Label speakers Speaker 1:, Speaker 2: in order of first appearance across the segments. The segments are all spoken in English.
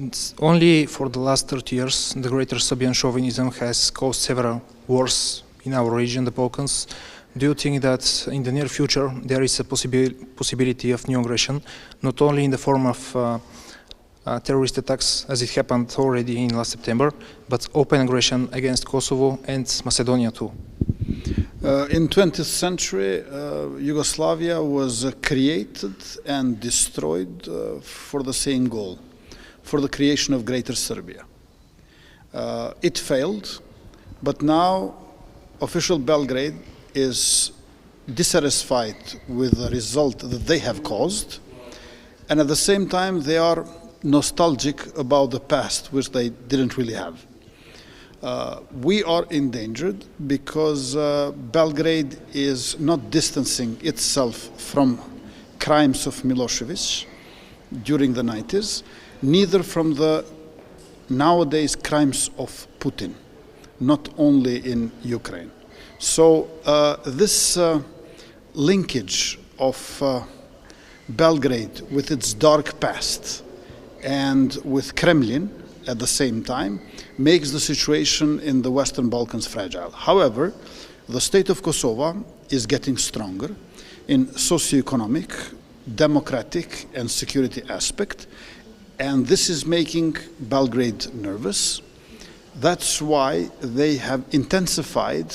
Speaker 1: It's only for the last 30 years, the greater Serbian chauvinism has caused several wars in our region, the Balkans. Do you think that in the near future there is a possibility of new aggression, not only in the form of terrorist attacks, as it happened already in last September, but open aggression against Kosovo and Macedonia too?
Speaker 2: In 20th century, Yugoslavia was created and destroyed for the same goal, for the creation of Greater Serbia. It failed, but now official Belgrade is dissatisfied with the result that they have caused, and at the same time they are nostalgic about the past, which they didn't really have. We are endangered because Belgrade is not distancing itself from crimes of Milošević during the 90s, neither from the nowadays crimes of Putin, not only in Ukraine. So this linkage of Belgrade with its dark past and with Kremlin at the same time makes the situation in the Western Balkans fragile. However, the state of Kosovo is getting stronger in socioeconomic, democratic and security aspect, and this is making Belgrade nervous. That's why they have intensified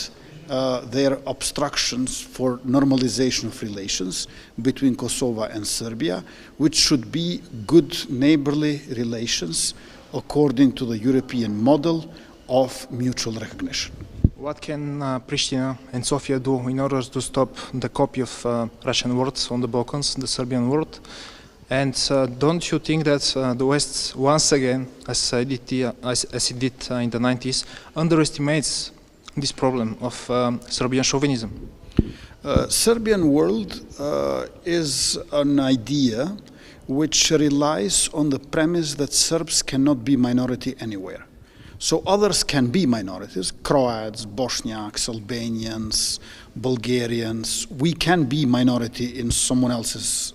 Speaker 2: their obstructions for normalization of relations between Kosovo and Serbia, which should be good neighborly relations according to the European model of mutual recognition.
Speaker 1: What can Pristina and Sofia do in order to stop the copy of Russian words on the Balkans, the Serbian word? And don't you think that the West, once again, as it did in the 90s, underestimates this problem of Serbian chauvinism?
Speaker 2: Serbian world is an idea which relies on the premise that Serbs cannot be minority anywhere. So others can be minorities, Croats, Bosniaks, Albanians, Bulgarians. We can be minority in someone else's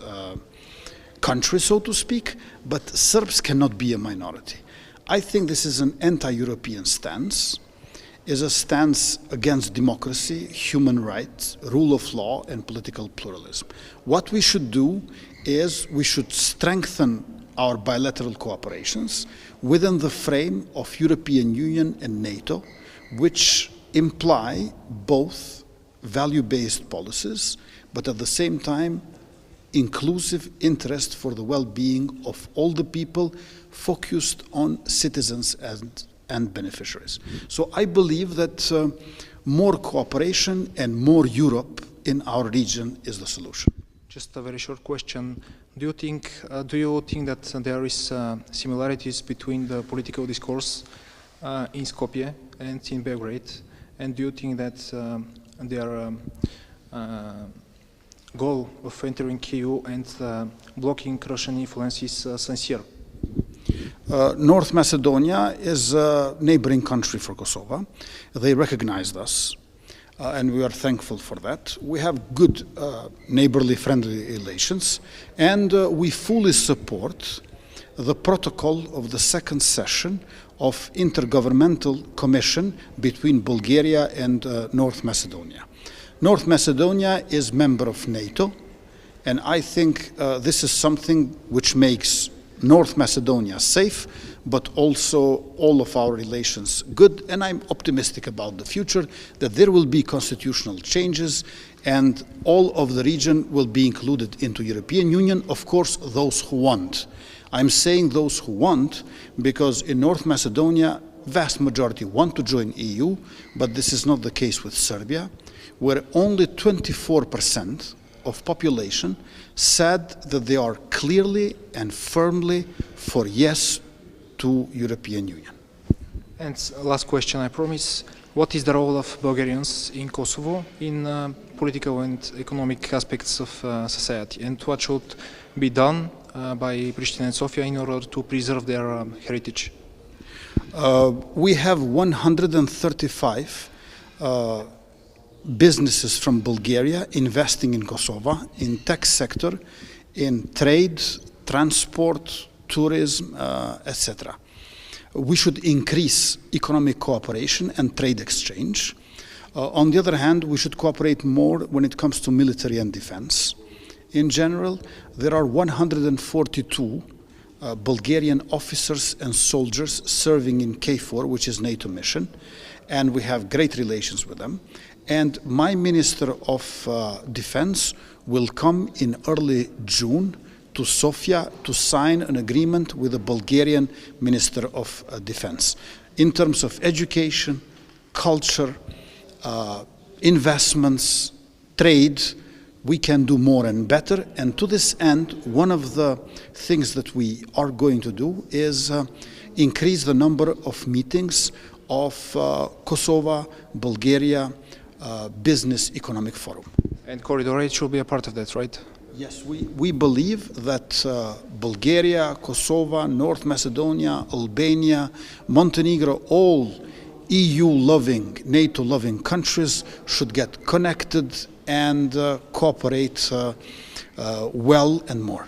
Speaker 2: country, so to speak, but Serbs cannot be a minority. I think this is an anti-European stance, is a stance against democracy, human rights, rule of law, and political pluralism. What we should do is we should strengthen our bilateral cooperations within the frame of European Union and NATO, which imply both value-based policies, but at the same time inclusive interest for the well-being of all the people, focused on citizens and beneficiaries. So I believe that more cooperation and more Europe in our region is the solution.
Speaker 1: Just a very short question. Do you think that there is similarities between the political discourse in Skopje and in Belgrade? And do you think that their goal of entering EU and blocking Russian influence is sincere?
Speaker 2: North Macedonia is a neighboring country for Kosovo. They recognized us, and we are thankful for that. We have good neighborly friendly relations, and we fully support the protocol of the second session of Intergovernmental Commission between Bulgaria and North Macedonia. North Macedonia is member of NATO, and I think this is something which makes North Macedonia safe, but also all of our relations good, and I'm optimistic about the future, that there will be constitutional changes and all of the region will be included into European Union, of course, those who want. I'm saying those who want because in North Macedonia, vast majority want to join EU, but this is not the case with Serbia, where only 24% of population said that they are clearly and firmly for yes to European Union.
Speaker 1: And last question, I promise. What is the role of Bulgarians in Kosovo in political and economic aspects of society? And what should be done by Pristina and Sofia in order to preserve their heritage?
Speaker 2: We have 135 businesses from Bulgaria investing in Kosovo, in tech sector, in trade, transport, tourism, etc. We should increase economic cooperation and trade exchange. On the other hand, we should cooperate more when it comes to military and defense. In general, there are 142 Bulgarian officers and soldiers serving in KFOR, which is NATO mission, and we have great relations with them. And my Minister of Defense will come in early June to Sofia to sign an agreement with the Bulgarian Minister of Defense. In terms of education, culture, investments, trade, we can do more and better. And to this end, one of the things that we are going to do is increase the number of meetings of Kosovo, Bulgaria, Business Economic Forum.
Speaker 1: And Corridor 8 should be a part of that, right?
Speaker 2: Yes, we believe that Bulgaria, Kosovo, North Macedonia, Albania, Montenegro, all EU-loving, NATO-loving countries should get connected and cooperate well and more.